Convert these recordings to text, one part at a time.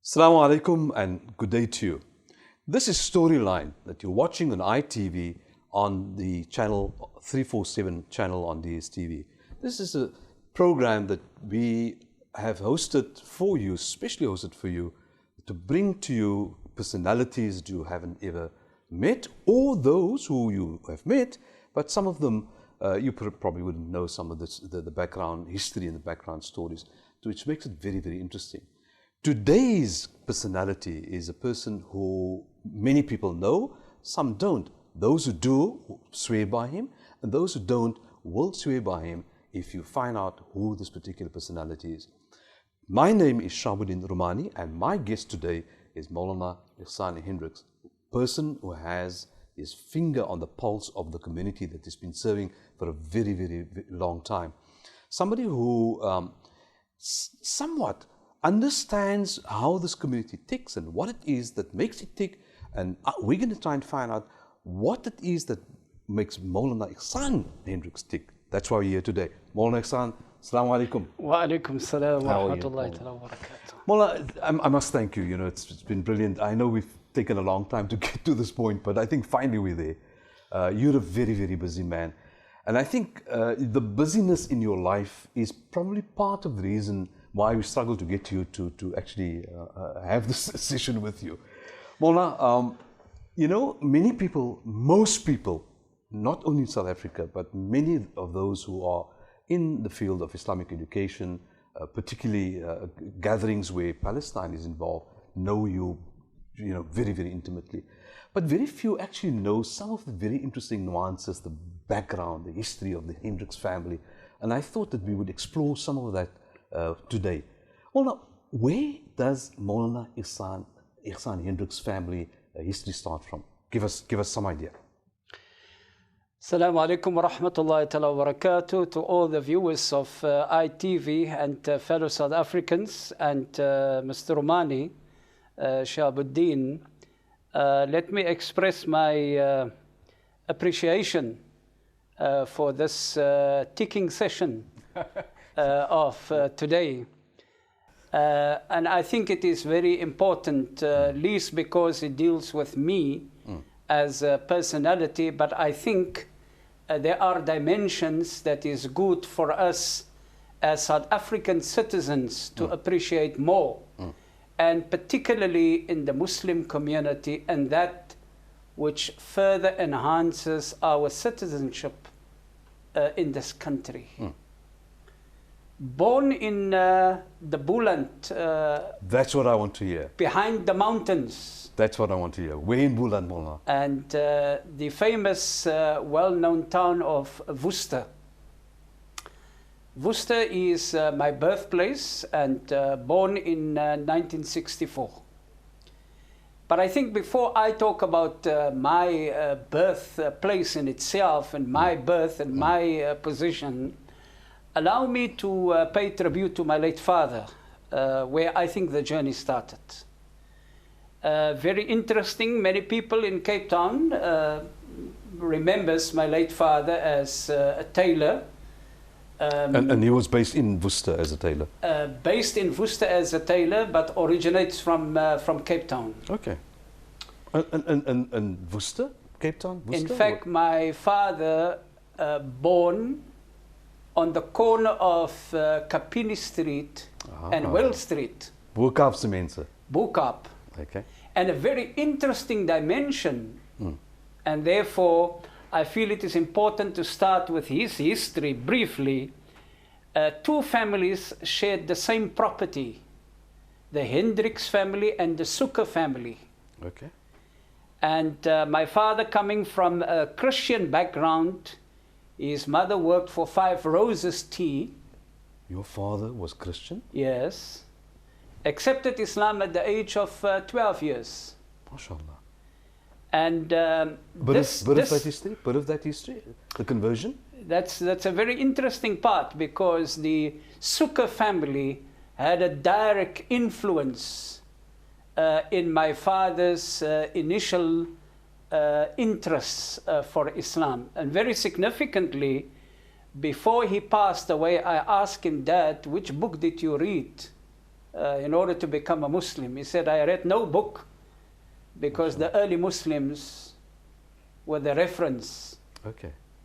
Assalamu alaikum and good day to you. This is Storyline that you're watching on ITV on the channel 347 channel on DSTV. This is a program that we have hosted for you, specially hosted for you, to bring to you personalities that you haven't ever met or those who you have met, but some of them you probably wouldn't know some of the background history and the background stories, which makes it very, very interesting. Today's personality is a person who many people know, some don't. Those who do swear by him, and those who don't will swear by him if you find out who this particular personality is. My name is Shabuddin Rumani, and my guest today is Maulana Ighsaan Hendricks, a person who has his finger on the pulse of the community that he's been serving for a very, very, very long time. Somebody who somewhat understands how this community ticks and what it is that makes it tick, and we're going to try and find out what it is that makes Maulana Ighsaan Hendricks tick. That's why we're here today. Maulana Ighsaan, Assalamu alaikum. Wa alaikum salam wa rahmatullahi wa barakatuh. Maulana, I must thank you. You know, it's been brilliant. I know we've taken a long time to get to this point, but I think finally we're there. You're a very, very busy man. And I think the busyness in your life is probably part of the reason why we struggle to get you to actually have this session with you. Maulana, you know, many people, most people, not only in South Africa, but many of those who are in the field of Islamic education, particularly gatherings where Palestine is involved, know you, very, very intimately. But very few actually know some of the very interesting nuances, the background, the history of the Hendricks family. And I thought that we would explore some of that today. Maulana, where does Maulana Ighsaan Hendricks family history start from? Give us some idea. Assalamu alaikum wa rahmatullahi wa barakatuh to all the viewers of ITV and fellow South Africans and Mr. Rumani, Shabuddin. Let me express my appreciation for this ticking session of today. And I think it is very important, least because it deals with me as a personality, but I think there are dimensions that is good for us as South African citizens to appreciate more, and particularly in the Muslim community, and that which further enhances our citizenship in this country. Born in the Boland. That's what I want to hear. Behind the mountains. That's what I want to hear. Where in Boland, Maulana? And the famous, well-known town of Worcester. Worcester is my birthplace, and born in 1964. But I think before I talk about my birthplace in itself, and my birth and my position, allow me to pay tribute to my late father, where I think the journey started. Very interesting. Many people in Cape Town remembers my late father as a tailor. And he was based in Worcester as a tailor? Based in Worcester as a tailor, but originates from Cape Town. Okay. And Worcester? Cape Town? Worcester? In fact, my father born on the corner of Kapini Street and Well Street. Boekap se mense. Boekap. Okay. And a very interesting dimension. And therefore, I feel it is important to start with his history briefly. Two families shared the same property, the Hendricks family and the Sukker family. Okay. And my father, coming from a Christian background, his mother worked for Five Roses Tea. Your father was Christian? Yes. Accepted Islam at the age of 12 years. MashaAllah. And bit of that history, the conversion? That's a very interesting part, because the Sukker family had a direct influence in my father's initial interests for Islam. And very significantly, before he passed away, I asked him, Dad, which book did you read in order to become a Muslim. He said, I read no book because the early Muslims were the reference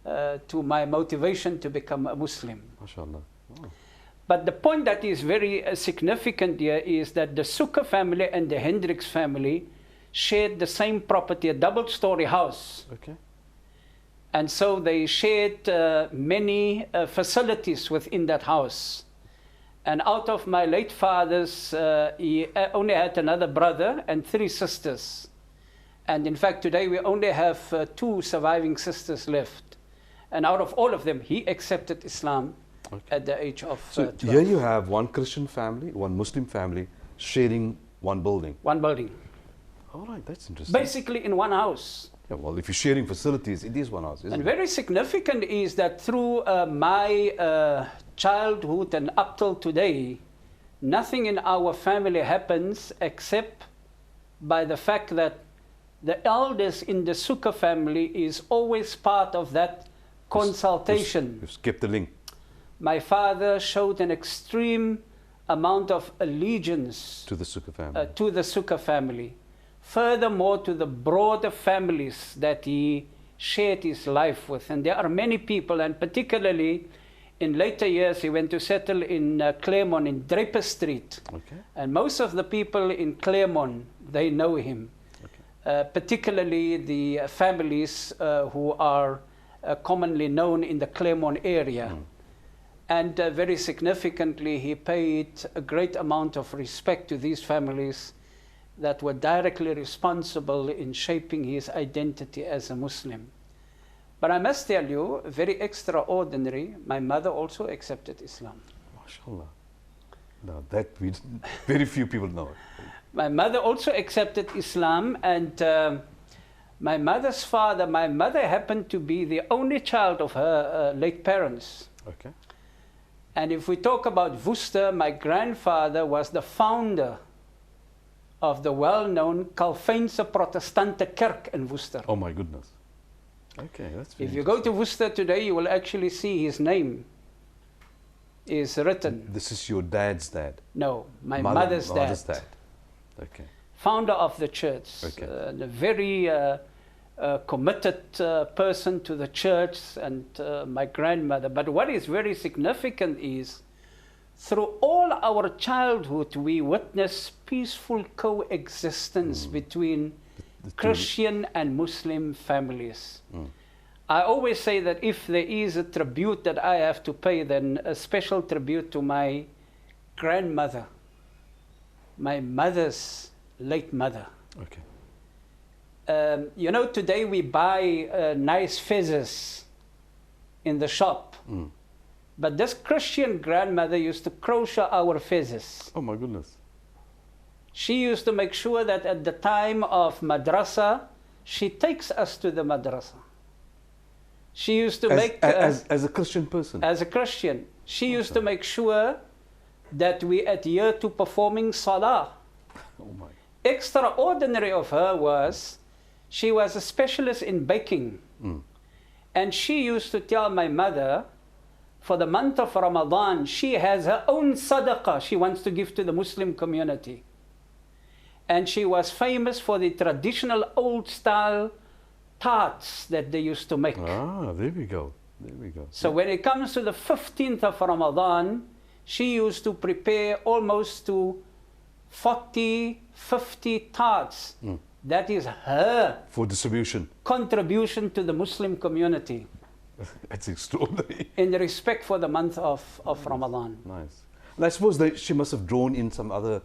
to my motivation to become a Muslim. MashaAllah. Oh. But the point that is very significant here is that the Sukkar family and the Hendricks family shared the same property, a double-story house. Okay. And so they shared many facilities within that house. And out of my late father's, he only had another brother and 3 sisters. And in fact, today we only have 2 surviving sisters left. And out of all of them, he accepted Islam at the age of 12. Here you have one Christian family, one Muslim family sharing one building. One building. All right, that's interesting. Basically in one house. Yeah, well, if you're sharing facilities, it is one house, isn't And it? very significant is that through my childhood and up till today, nothing in our family happens except by the fact that the elders in the Sukkar family is always part of that consultation. You've skipped the link. My father showed an extreme amount of allegiance To the Sukkar family. to the Sukkar family. Furthermore, to the broader families that he shared his life with. And there are many people, and particularly in later years, he went to settle in Claremont, in Draper Street. Okay. And most of the people in Claremont, they know him. Okay. Particularly the families who are commonly known in the Claremont area. Mm. And very significantly, he paid a great amount of respect to these families that were directly responsible in shaping his identity as a Muslim. But I must tell you, very extraordinary, my mother also accepted Islam. MashaAllah. No, that very few people know it. My mother also accepted Islam, and my mother's father, my mother happened to be the only child of her late parents. Okay. And if we talk about Worcester, my grandfather was the founder of the well-known Calvijnse Protestante Kerk in Worcester. Oh my goodness. Okay, that's very If you go to Worcester today, you will actually see his name is written. This is your dad's dad? No, my mother's dad. Okay. Founder of the church. Okay. A very committed person to the church, and my grandmother. But what is very significant is, through all our childhood, we witnessed peaceful coexistence between The two- Christian and Muslim families. Mm. I always say that if there is a tribute that I have to pay, then a special tribute to my grandmother, my mother's late mother. Okay. You know, today we buy nice feathers in the shop. Mm. But this Christian grandmother used to crochet our feathers. Oh my goodness. She used to make sure that at the time of madrasa, she takes us to the madrasa. She used to As a Christian person? as a Christian, she used to make sure that we adhere to performing salah. Oh my. Extraordinary of her was, she was a specialist in baking. Mm. And she used to tell my mother, for the month of Ramadan, she has her own sadaqah she wants to give to the Muslim community. And she was famous for the traditional old-style tarts that they used to make. Ah, there we go. There we go. So when it comes to the 15th of Ramadan, she used to prepare almost to 40, 50 tarts. Mm. That is her For distribution. contribution to the Muslim community That's extraordinary. in respect for the month of Ramadan. Nice. And I suppose she must have drawn in some other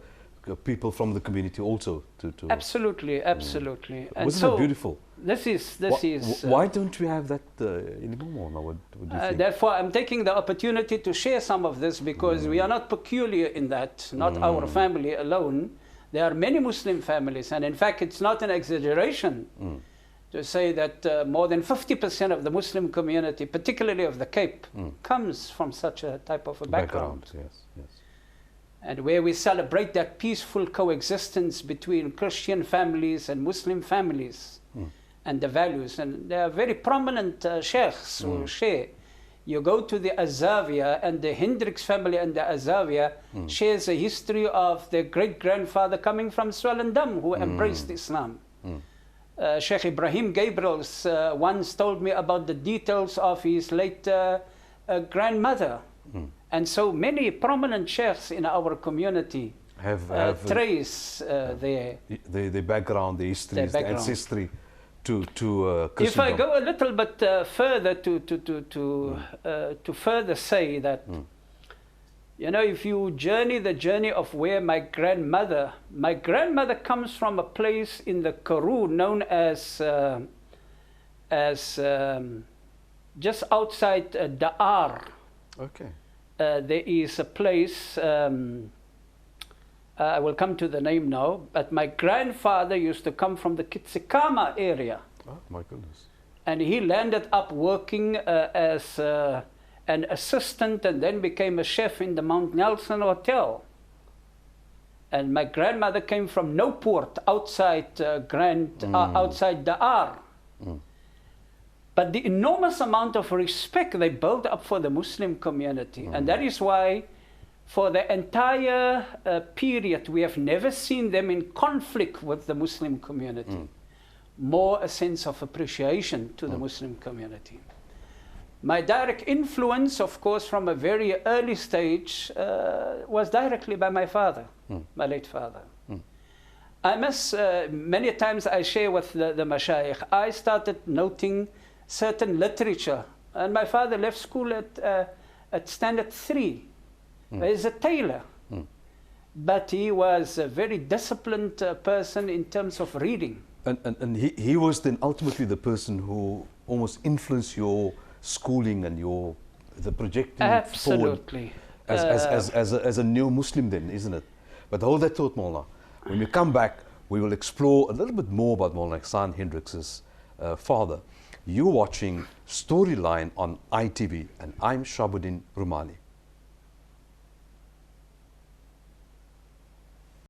people from the community also to Absolutely, absolutely. And Wasn't so it beautiful? This is. Why don't we have that anymore now? What do you think? Therefore, I'm taking the opportunity to share some of this, because we are not peculiar in that, not our family alone. There are many Muslim families, and in fact, it's not an exaggeration to say that more than 50% of the Muslim community, particularly of the Cape, comes from such a type of a background. Yes, yes. And where we celebrate that peaceful coexistence between Christian families and Muslim families and the values. And there are very prominent sheikhs who share. You go to the Azavia, and the Hendricks family and the Azavia shares a history of their great-grandfather coming from Swellendam, who embraced Islam. Sheikh Ibrahim Gabriels once told me about the details of his late grandmother. And so many prominent sheikhs in our community have trace the background, the history, the ancestry to Christendom. If I go a little bit further to further say that, you know, if you journey the journey of where my grandmother comes from a place in the Karoo known as just outside Da'ar. Okay. There is a place, I will come to the name now, but my grandfather used to come from the Kitsikama area. Oh, my goodness. And he landed up working as an assistant and then became a chef in the Mount Nelson Hotel. And my grandmother came from Newport, outside outside Da'ar. But the enormous amount of respect they built up for the Muslim community. And that is why for the entire period, we have never seen them in conflict with the Muslim community. More a sense of appreciation to the Muslim community. My direct influence, of course, from a very early stage, was directly by my father, my late father. I must, many times I share with the mashayikh, I started noting certain literature. And my father left school at standard 3. He's a tailor. But he was a very disciplined person in terms of reading. And he was then ultimately the person who almost influenced your schooling and the projecting absolutely forward as a new Muslim then, isn't it? But hold that thought, Maulana. When we come back, we will explore a little bit more about Maulana Ighsaan Hendricks' father. You're watching Storyline on ITV, and I'm Shabuddin Rumani.